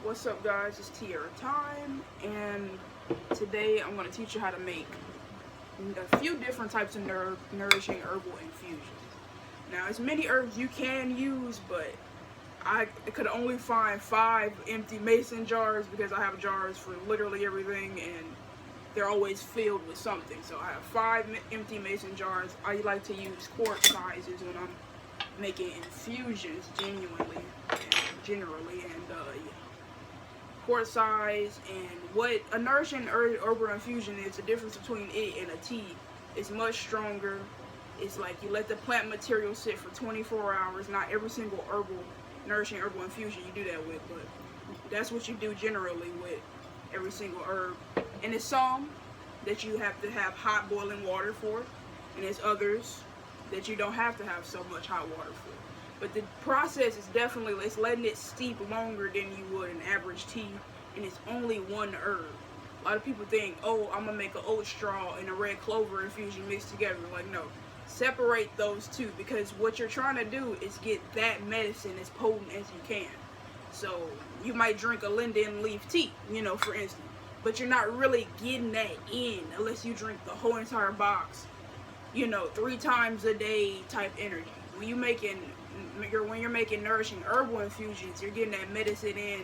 What's up, guys? It's Tierrathyme, and today I'm going to teach you how to make a few different types of nourishing herbal infusions. Now, as many herbs you can use, but I could only find 5 empty mason jars because I have jars for literally everything, and they're always filled with something. So I have 5 empty mason jars. I like to use quart sizes when I'm making infusions generally, and quart size. And what a nourishing herbal infusion is, the difference between it and a tea is much stronger. It's like you let the plant material sit for 24 hours. Not every single nourishing herbal infusion you do that with, but that's what you do generally with every single herb. And it's some that you have to have hot boiling water for, and there's others that you don't have to have so much hot water for. But the process is definitely, it's letting it steep longer than you would an average tea, and it's only one herb. A lot of people think, oh, I'm gonna make an oat straw and a red clover infusion mixed together. Like, no, separate those two, because what you're trying to do is get that medicine as potent as you can. So you might drink a Linden Leaf tea, for instance, but you're not really getting that in unless you drink the whole entire box, 3 times a day type energy. When you're making nourishing herbal infusions, you're getting that medicine in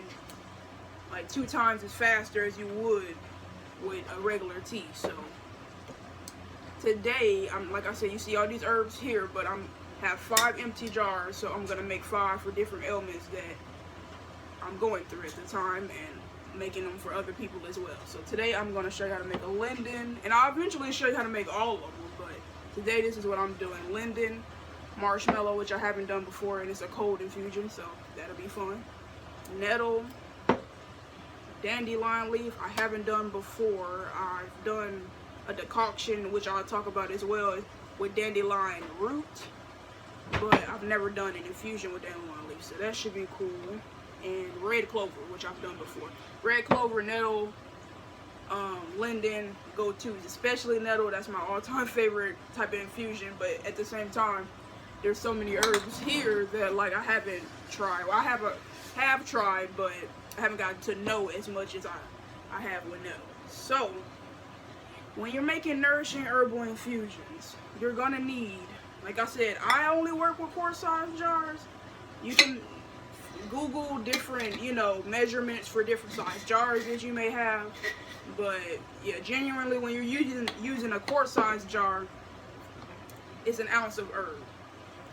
like 2 times as faster as you would with a regular tea. So today, like I said, you see all these herbs here, but I have 5 empty jars, so I'm gonna make 5 for different ailments that I'm going through at the time, and making them for other people as well. So today I'm gonna show you how to make a linden, and I'll eventually show you how to make all of them, but today this is what I'm doing. Linden, marshmallow, which I haven't done before, and it's a cold infusion, so that'll be fun. Nettle, dandelion leaf, I haven't done before. I've done a decoction, which I'll talk about as well, with dandelion root, but I've never done an infusion with dandelion leaf, so that should be cool. And red clover, which I've done before. Red clover, nettle, linden, go-tos, especially nettle. That's my all-time favorite type of infusion, but at the same time, there's so many herbs here that like I haven't tried. Well, I have tried, but I haven't gotten to know as much as I have with nettle. So when you're making nourishing herbal infusions, you're gonna need, like I said, I only work with quart size jars. You can Google different, measurements for different size jars that you may have, but yeah, genuinely, when you're using a quart size jar, it's an ounce of herb.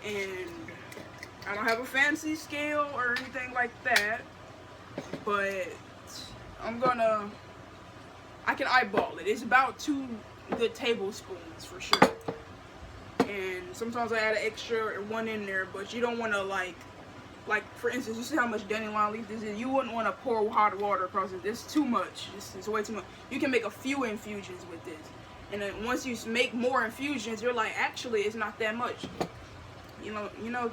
And I don't have a fancy scale or anything like that, but I can eyeball it. It's about 2 good tablespoons for sure. And sometimes I add an extra or 1 in there, but you don't want to like for instance, you see how much dandelion leaf this is? You wouldn't want to pour hot water across it. It's too much. It's way too much. You can make a few infusions with this. And then once you make more infusions, you're like, actually, it's not that much.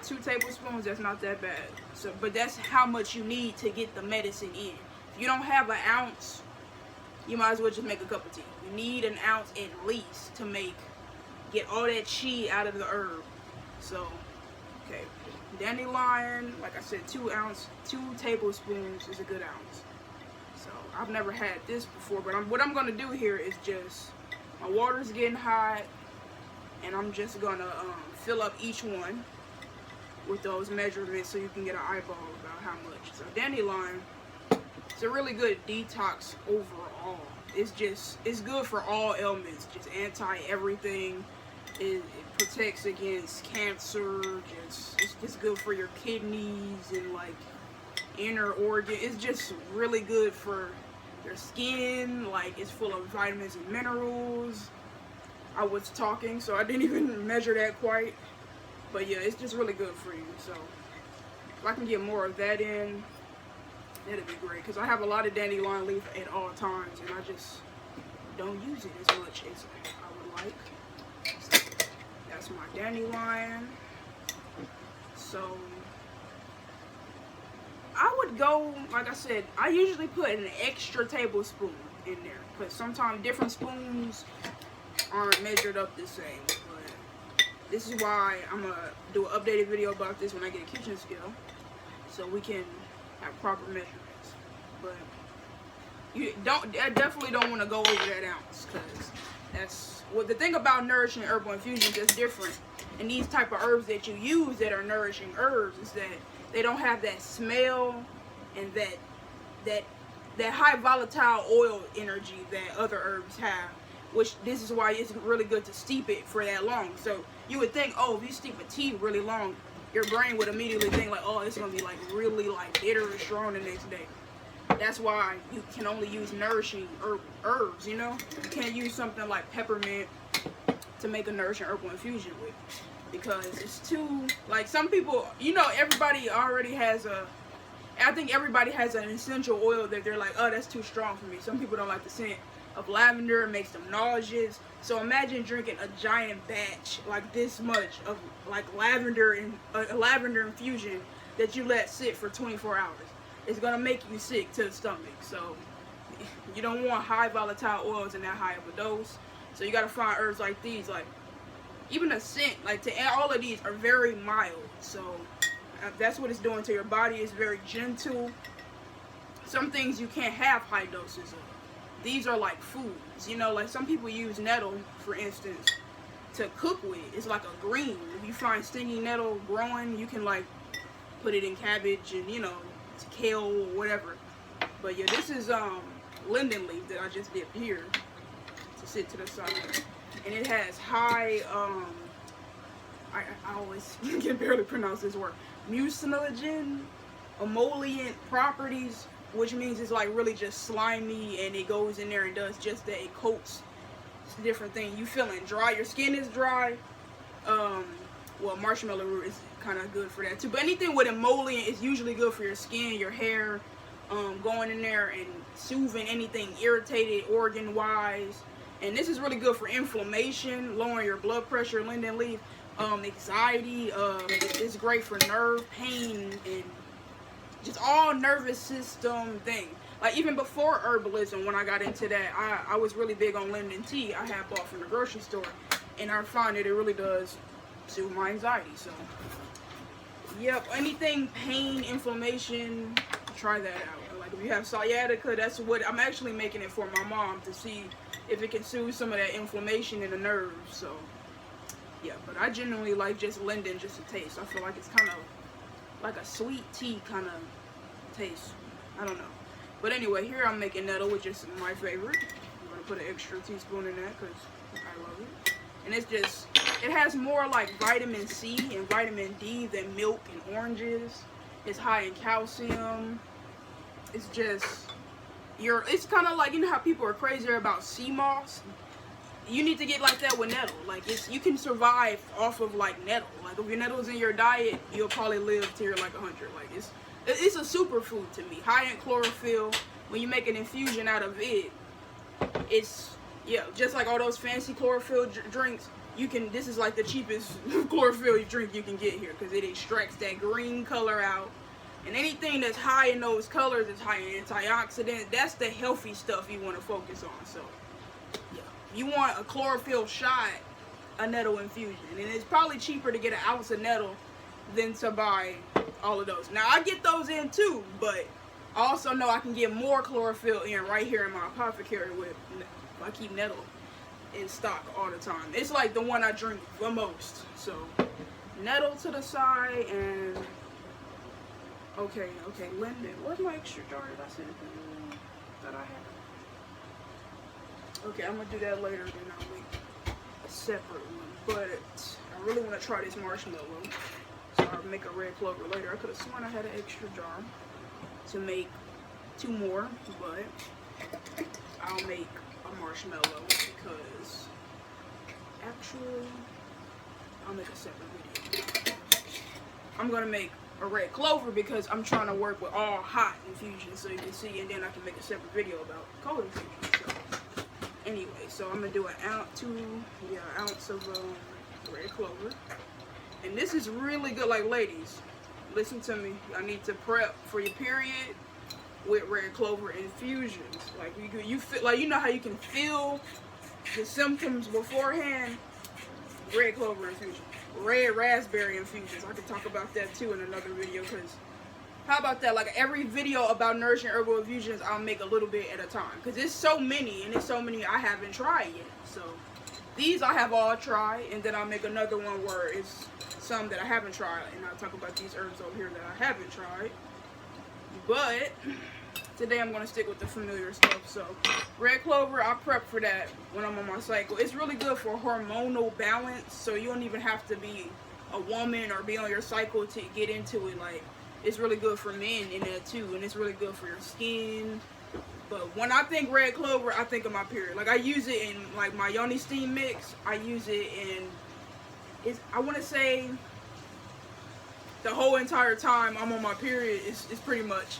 2 tablespoons, that's not that bad. So, but that's how much you need to get the medicine in. If you don't have an ounce, you might as well just make a cup of tea. You need an ounce at least to get all that chi out of the herb. So, okay. Dandelion, like I said, 2 tablespoons is a good ounce. So I've never had this before, but what I'm gonna do here is just, my water's getting hot, and I'm just gonna fill up each one with those measurements so you can get an eyeball about how much. So dandelion, it's a really good detox overall. It's good for all ailments, just anti everything. It protects against cancer. It's good for your kidneys and like inner organ. It's just really good for your skin. Like, it's full of vitamins and minerals. I was talking, so I didn't even measure that quite. But yeah, it's just really good for you. So if I can get more of that in, that'd be great. Because I have a lot of dandelion leaf at all times, and I just don't use it as much as I would like. That's my dandelion. So I would go, like I said, I usually put an extra tablespoon in there, because sometimes different spoons aren't measured up the same. But this is why I'm gonna do an updated video about this when I get a kitchen scale, so we can have proper measurements. but you definitely don't want to go over that ounce, because that's what the thing about nourishing herbal infusions that's different. And these type of herbs that you use that are nourishing herbs is that they don't have that smell and that high volatile oil energy that other herbs have. Which this is why it's really good to steep it for that long. So you would think, oh, if you steep a tea really long, your brain would immediately think like, oh, it's gonna be like really like bitter and strong the next day. That's why you can only use nourishing herbs, you know? You can't use something like peppermint to make a nourishing herbal infusion with, because it's too, like, some people, you know, everybody already has I think everybody has an essential oil that they're like, oh, that's too strong for me. Some people don't like the scent of lavender, it makes them nauseous. So imagine drinking a giant batch like this much of like lavender and lavender infusion that you let sit for 24 hours. It's gonna make you sick to the stomach. So you don't want high volatile oils in that high of a dose. So you gotta find herbs like these, like even a scent, like all of these are very mild. So that's what it's doing to your body. It's very gentle. Some things you can't have high doses of. These are like foods, you know, like some people use nettle, for instance, to cook with. It's like a green. If you find stinging nettle growing, you can like put it in cabbage and, you know, kale or whatever. But yeah, this is linden leaf that I just dipped here to sit to the side. And it has high, I always can barely pronounce this word, mucinogen, emollient properties, which means it's like really just slimy, and it goes in there and does just that. It coats different things. You feeling dry, your skin is dry. Well, marshmallow root is kind of good for that too. But anything with emollient is usually good for your skin, your hair, going in there and soothing anything irritated organ wise. And this is really good for inflammation, lowering your blood pressure. Linden leaf, anxiety. It's great for nerve pain and just all nervous system thing. Like even before herbalism, when I got into that, I was really big on linden tea. I had bought from the grocery store, and I find that it really does soothe my anxiety. So yep, anything pain, inflammation, try that out. Like if you have sciatica, that's what I'm actually making it for my mom, to see if it can soothe some of that inflammation in the nerves. So yeah, but I genuinely like just linden just to taste. I feel like it's kind of like a sweet tea kind of taste. I don't know. But anyway, here I'm making nettle, which is my favorite. I'm going to put an extra teaspoon in that because I love it. And it's just, it has more like vitamin C and vitamin D than milk and oranges. It's high in calcium. It's just, it's kind of like, you know how people are crazy about sea moss? You need to get like that with nettle. Like you can survive off of like nettle. Like if your nettle's in your diet, you'll probably live to your like 100. Like it's a superfood to me. High in chlorophyll. When you make an infusion out of it, it's, yeah, just like all those fancy chlorophyll drinks. This is like the cheapest chlorophyll drink you can get here, because it extracts that green color out. And anything that's high in those colors is high in antioxidants. That's the healthy stuff you want to focus on. So yeah, you want a chlorophyll shot, a nettle infusion, and it's probably cheaper to get an ounce of nettle than to buy all of those. Now I get those in too, but I also know I can get more chlorophyll in right here in my apothecary with, I keep nettle in stock all the time. It's like the one I drink the most. So nettle to the side, and okay, linden. Where's my extra jar that I said that I have? Okay, I'm gonna do that later, then I'll make a separate one. But I really want to try this marshmallow, so I'll make a red clover later. I could have sworn I had an extra jar to make 2 more, but I'll make a marshmallow because actually I'll make a separate video. I'm gonna make a red clover because I'm trying to work with all hot infusions, so you can see, and then I can make a separate video about cold infusions. So anyway, so I'm gonna do an ounce of red clover, and this is really good. Like ladies, listen to me. I need to prep for your period with red clover infusions. Like you feel, like, you know how you can feel the symptoms beforehand. Red clover infusion, red raspberry infusions. I could talk about that too in another video, because How about that? Like every video about nourishing herbal infusions, I'll make a little bit at a time. Because it's so many, and it's so many I haven't tried yet. So these I have all tried, and then I'll make another one where it's some that I haven't tried. And I'll talk about these herbs over here that I haven't tried. But today I'm going to stick with the familiar stuff. So red clover, I prep for that when I'm on my cycle. It's really good for hormonal balance. So you don't even have to be a woman or be on your cycle to get into it. Like, it's really good for men in that too, and it's really good for your skin. But when I think red clover, I think of my period. Like I use it in like my yoni steam mix. I use it in, I want to say the whole entire time I'm on my period is pretty much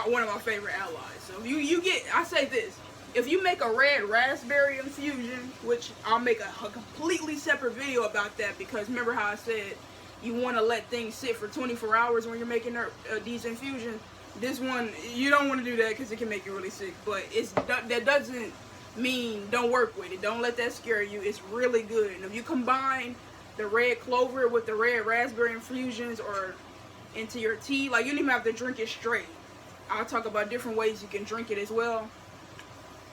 one of my favorite allies. So if you get, I say this, if you make a red raspberry infusion, which I'll make a completely separate video about that, because remember how I said you want to let things sit for 24 hours when you're making these infusions. This one, you don't want to do that because it can make you really sick. But that doesn't mean don't work with it. Don't let that scare you. It's really good. And if you combine the red clover with the red raspberry infusions or into your tea, like you don't even have to drink it straight. I'll talk about different ways you can drink it as well.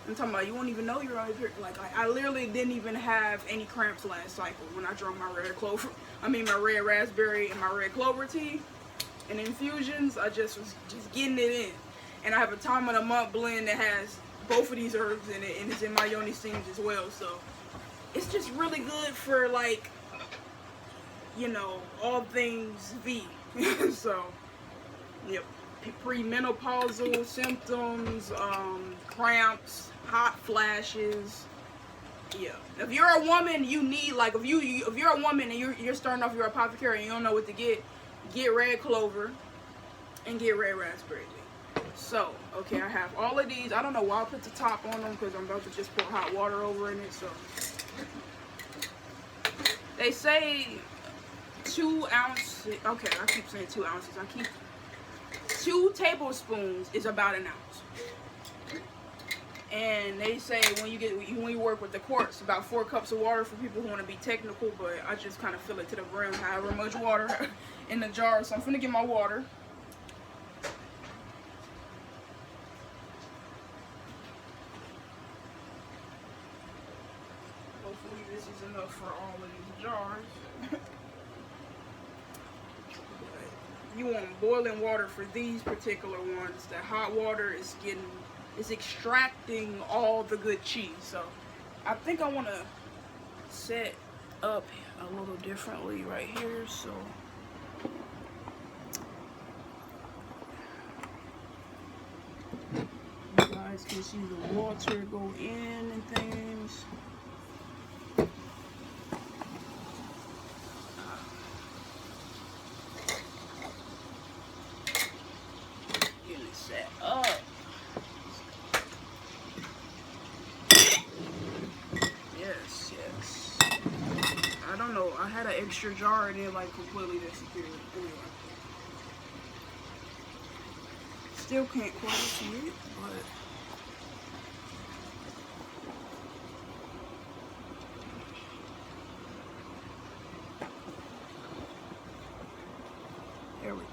I'm talking about you won't even know you're on your period. Like I literally didn't even have any cramps last cycle when I drank my red clover. I mean my red raspberry and my red clover tea and infusions. I just was getting it in. And I have a time of the month blend that has both of these herbs in it, and it's in my yoni steams as well. So it's just really good for, like, you know, all things V. So yep. Premenopausal symptoms, cramps, hot flashes. Yeah. If you're a woman, you need, like, if you're a woman and you're starting off your apothecary and you don't know what to get red clover and get red raspberry leaf. So, okay, I have all of these. I don't know why I put the top on them because I'm about to just pour hot water over in it. So they say 2 ounces. Okay, I keep saying 2 ounces. 2 tablespoons is about an ounce. And they say when you work with the quarts, about 4 cups of water for people who want to be technical, but I just kind of fill it to the brim, however much water in the jar. So I'm finna get my water. Hopefully this is enough for all of these jars. You want boiling water for these particular ones. The hot water is extracting all the good cheese. So I think I want to set up a little differently right here. So you guys can see the water go in and things. I had an extra jar and it like completely disappeared. Anyway. Still can't quite see it, but there we go.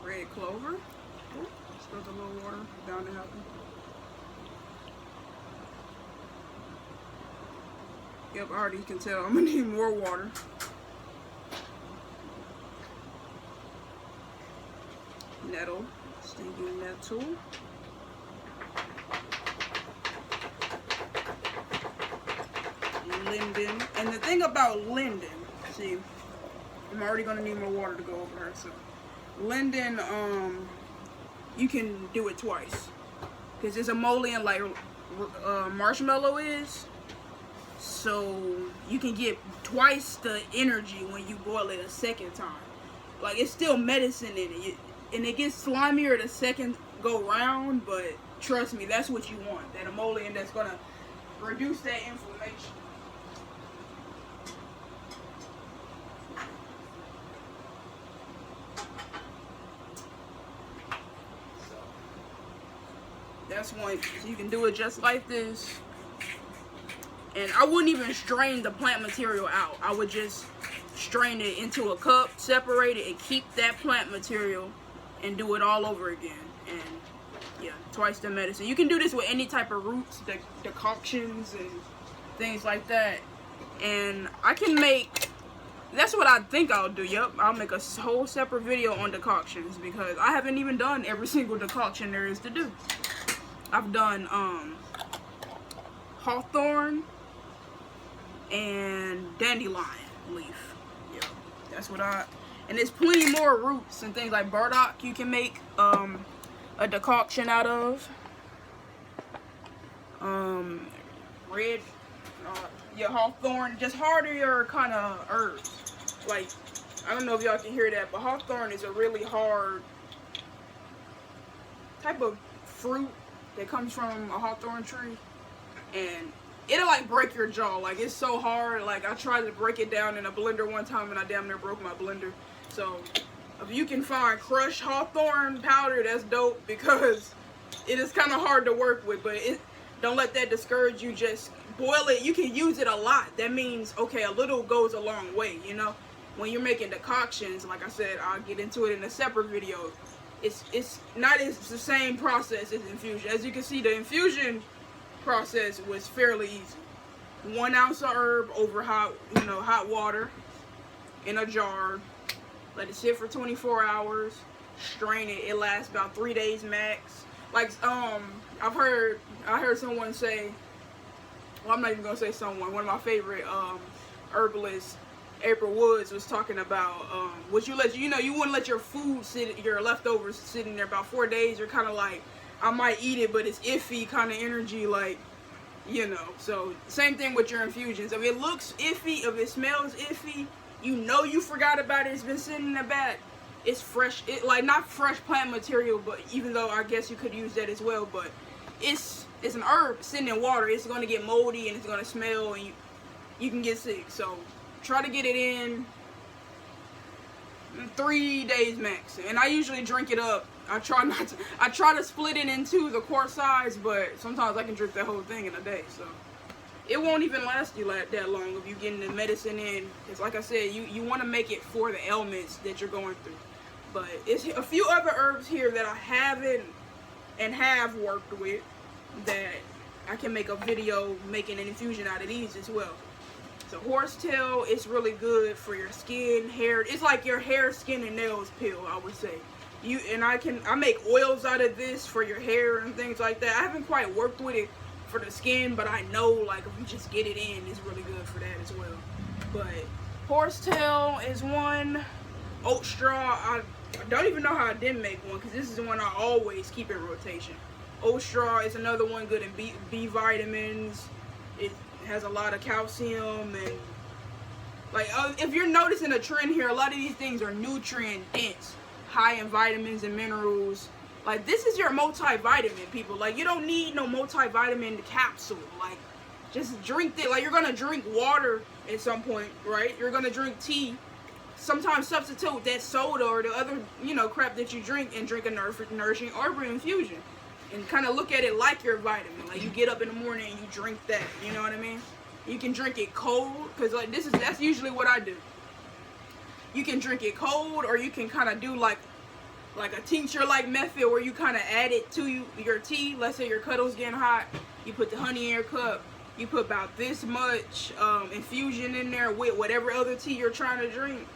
Red clover. Spilled a little water down to happen. Yep, I already can tell I'm gonna need more water. Nettle, stinging nettle. Linden. And the thing about linden, see, I'm already gonna need more water to go over her. So linden, you can do it twice. Because it's emollient like marshmallow is. So you can get twice the energy when you boil it a second time. Like, it's still medicine in it. And it gets slimier the second go round, but trust me, that's what you want. That emollient that's gonna reduce that inflammation. So that's one. So you can do it just like this. And I wouldn't even strain the plant material out. I would just strain it into a cup, separate it, and keep that plant material and do it all over again. And yeah, twice the medicine. You can do this with any type of roots, decoctions and things like that. And I can make, that's what I think I'll do. Yep, I'll make a whole separate video on decoctions because I haven't even done every single decoction there is to do. I've done hawthorn and dandelion leaf. Yep, that's what and there's plenty more roots and things like burdock you can make a decoction out of. Red, yeah, hawthorn, just hardier kind of herbs. Like, I don't know if y'all can hear that, but hawthorn is a really hard type of fruit that comes from a hawthorn tree, and it'll like break your jaw. Like, it's so hard. Like, I tried to break it down in a blender one time and I damn near broke my blender. So if you can find crushed hawthorn powder, that's dope, because it is kind of hard to work with, but don't let that discourage you. Just boil it. You can use it a lot. That means, okay, a little goes a long way, you know? When you're making decoctions, like I said, I'll get into it in a separate video. It's not the same process as infusion. As you can see, the infusion process was fairly easy. 1 ounce of herb over hot water in a jar. Let it sit for 24 hours. Strain it. It lasts about 3 days max. Like, I heard someone say, well, I'm not even gonna say someone. One of my favorite herbalists, April Woods, was talking about would you wouldn't let your food your leftovers sit in there about 4 days. You're kind of like, I might eat it, but it's iffy kind of energy, like, you know. So same thing with your infusions. If it looks iffy, if it smells iffy, you know you forgot about it. It's been sitting in the back. It's fresh. Like, not fresh plant material, but even though I guess you could use that as well. But it's an herb sitting in water. It's going to get moldy and it's going to smell, and you can get sick. So try to get it in 3 days max. And I usually drink it up. I try to split it into the quart size, but sometimes I can drink that whole thing in a day. So it won't even last you that long if you're getting the medicine in. Because like I said, you want to make it for the ailments that you're going through. But it's a few other herbs here that I haven't and have worked with that I can make a video making an infusion out of these as well. So horsetail is really good for your skin, hair. It's like your hair, skin, and nails pill, I would say. I make oils out of this for your hair and things like that. I haven't quite worked with it for the skin, but I know, like, if you just get it in, it's really good for that as well. But horsetail is one. Oat straw, I don't even know how I didn't make one, because this is the one I always keep in rotation. Oat straw is another one good in B vitamins. It has a lot of calcium, and like, if you're noticing a trend here, a lot of these things are nutrient dense, high in vitamins and minerals. Like, this is your multivitamin, people. Like, you don't need no multivitamin capsule. Like, just drink it. Like, you're gonna drink water at some point, right? You're gonna drink tea. Sometimes substitute that soda or the other, crap that you drink, and drink a nourishing herbal infusion. And kind of look at it like your vitamin. Like, you get up in the morning and you drink that. You know what I mean? You can drink it cold, because like that's usually what I do. You can drink it cold, or you can kind of do like a tincture-like method where you kind of add it to your tea. Let's say your kettle's getting hot. You put the honey in your cup. You put about this much infusion in there with whatever other tea you're trying to drink,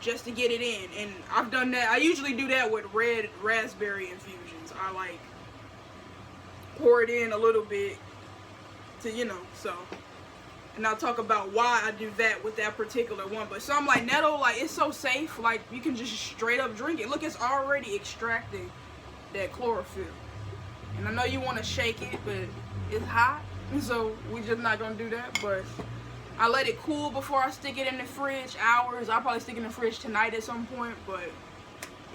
just to get it in. And I've done that. I usually do that with red raspberry infusions. I like pour it in a little bit to, so. And I'll talk about why I do that with that particular one. But some like nettle, like, it's so safe. Like, you can just straight up drink it. Look, it's already extracting that chlorophyll. And I know you want to shake it, but it's hot. So we're just not going to do that. But I let it cool before I stick it in the fridge. Hours. I'll probably stick it in the fridge tonight at some point. But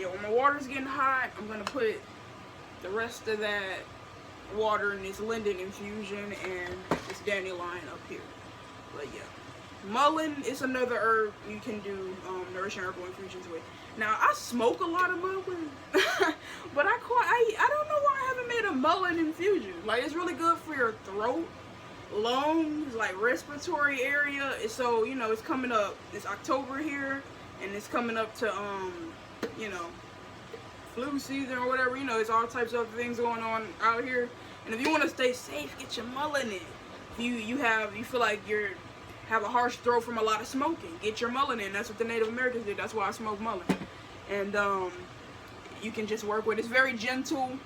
yeah, when my water's getting hot, I'm going to put the rest of that water in this Linden infusion and this dandelion up here. But yeah, mullein is another herb you can do nourishing herbal infusions with. Now, I smoke a lot of mullein, but I don't know why I haven't made a mullein infusion. Like, it's really good for your throat. lungs, like respiratory area. So, you know, it's coming up. It's October here, and it's coming up to, you know, flu season or whatever. You know, it's all types of things going on out here. And if you want to stay safe, get your mullein in. If you feel like you're have a harsh throat from a lot of smoking, get your mullein in. That's what the Native Americans did. That's why I smoke mullein. And you can just work with it. It's very gentle.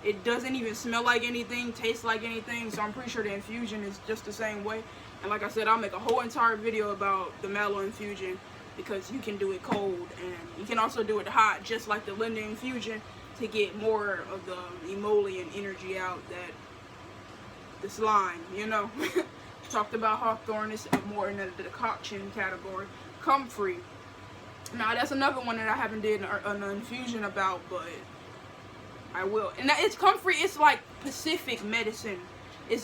It doesn't even smell like anything, taste like anything. So I'm pretty sure the infusion is just the same way. And like I said, I'll make a whole entire video about the mallow infusion, because you can do it cold and you can also do it hot, just like the Linden infusion, to get more of the emollient energy out, that the slime, you know. Talked about hawthorn. It's more in the decoction category. Comfrey. Now that's another one that I haven't did an infusion about, but I will. And it's Comfrey. It's like Pacific medicine.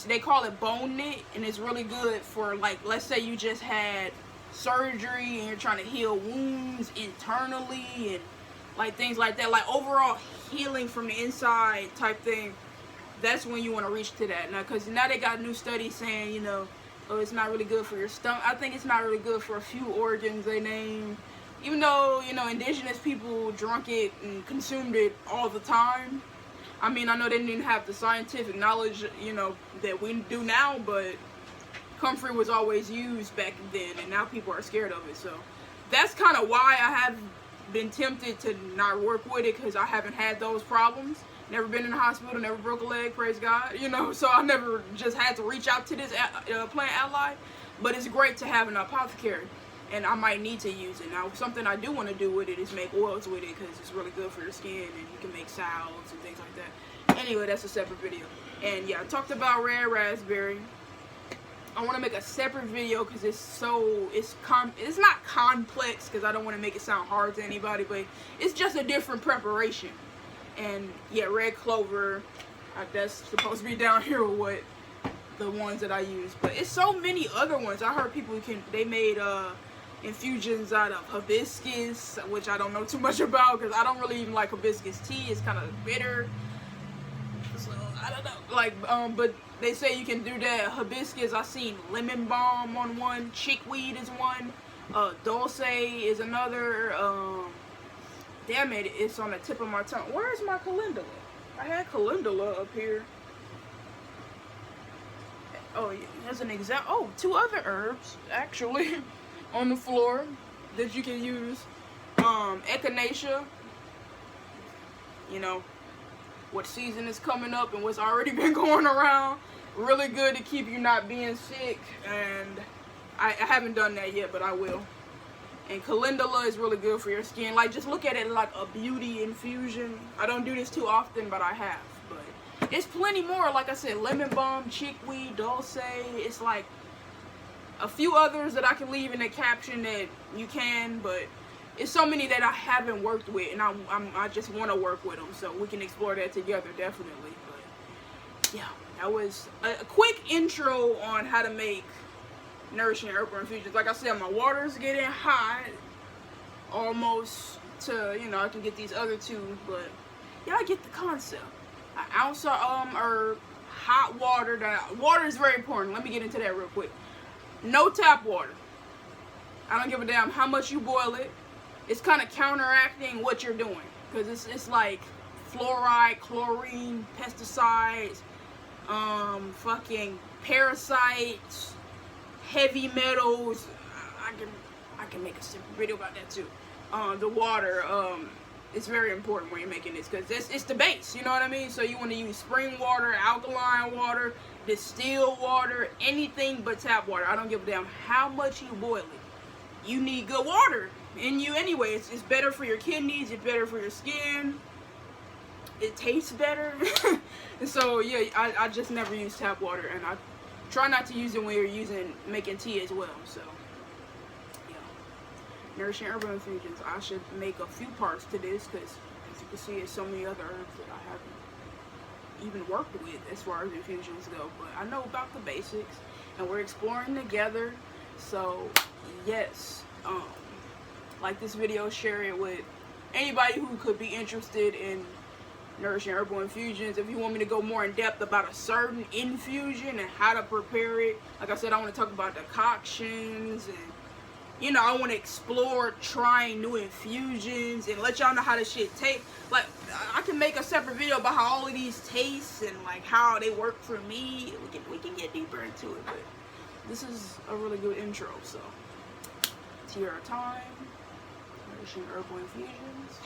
They call it bone knit, and it's really good for, like, let's say you just had surgery and you're trying to heal wounds internally and like things like that, like overall healing from the inside type thing. That's when you want to reach to that. Now, because now they got new studies saying, you know, oh, it's not really good for your stomach. I think it's not really good for a few organs they name. Even though, you know, indigenous people drank it and consumed it all the time. I mean, I know they didn't have the scientific knowledge, you know, that we do now, but Comfrey was always used back then, and now people are scared of it. So that's kind of why I have been tempted to not work with it, because I haven't had those problems. Never been in the hospital, never broke a leg, praise God, you know, so I never just had to reach out to this plant ally. But it's great to have an apothecary, and I might need to use it. Now, something I do want to do with it is make oils with it, because it's really good for your skin, and you can make salves and things like that. Anyway, that's a separate video. And yeah, I talked about red raspberry. I want to make a separate video because it's not complex, because I don't want to make it sound hard to anybody, but it's just a different preparation. And yeah, red clover, that's supposed to be down here with what the ones that I use. But it's so many other ones. I heard people they made infusions out of hibiscus, which I don't know too much about, because I don't really even like hibiscus tea. It's kind of bitter. So I don't know. Like, but they say you can do that. Hibiscus, I seen lemon balm on one, chickweed is one, dulce is another. Damn it, it's on the tip of my tongue. Where's my calendula? I had calendula up here. Oh, yeah, there's an example. Oh, two other herbs actually on the floor that you can use. Echinacea. You know what season is coming up and what's already been going around. Really good to keep you not being sick, and I haven't done that yet, but I will. And calendula is really good for your skin. Like, just look at it like a beauty infusion. I don't do this too often, but I have. But it's plenty more. Like I said, lemon balm, chickweed, dulce. It's like a few others that I can leave in the caption that you can, but it's so many that I haven't worked with, and I just want to work with them, so we can explore that together, definitely. But yeah, that was a quick intro on how to make Nourishing Herbal Infusions. Like I said, my water's getting hot, almost to, you know, I can get these other two, but yeah, I get the concept. An ounce of herb, hot water. Water is very important. Let me get into that real quick. No tap water. I don't give a damn how much you boil it. It's kind of counteracting what you're doing, because it's like fluoride, chlorine, pesticides, fucking parasites, heavy metals. I can make a separate video about that too. The water, it's very important when you're making this, because it's the base, you know what I mean? So you want to use spring water, alkaline water, distilled water, anything but tap water. I don't give a damn how much you boil it. You need good water in you anyway. It's better for your kidneys, it's better for your skin, it tastes better. And so yeah, I just never use tap water, and I try not to use it when you're making tea as well. So yeah, Nourishing Herbal Infusions. I should make a few parts to this, because as you can see, there's so many other herbs that I haven't even worked with as far as infusions go, but I know about the basics, and we're exploring together. So yes, like this video, share it with anybody who could be interested in Nourishing Herbal Infusions. If you want me to go more in depth about a certain infusion and how to prepare it, like I said, I want to talk about decoctions, and you know, I want to explore trying new infusions and let y'all know how this shit tastes. Like, I can make a separate video about how all of these taste and like how they work for me. We can get deeper into it, but this is a really good intro. So, Tierrathyme, Nourishing Herbal Infusions.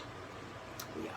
Yeah.